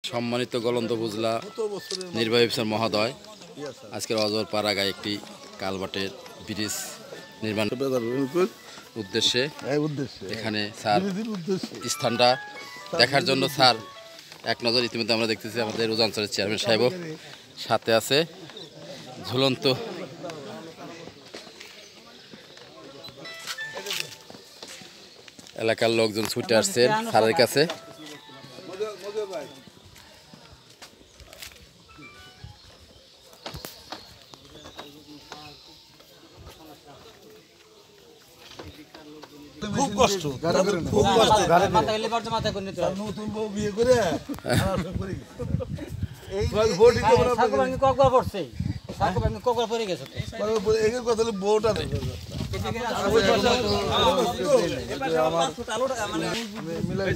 সম্মানিত গলন্দ বুজলা নির্বাহী অফিসার মহোদয়, আজকের অজর পাড়াগায় একটি কালভার্টের ব্রিজ নির্মাণ উদ্দেশ্যে এখানে স্যার স্থানটা দেখার জন্য স্যার এক নজর ইতিমধ্যে আমরা দেখতেছি আমাদের উজানচরের চেয়ারম্যান সাহেব সাথে আছে। ঝুলন্ত এলাকার লোকজন ছুটে আসছেন স্যারের কাছে। খুব কষ্ট, খুব কষ্ট। নতুন বউ বিয়ে করে বউটা মিলাই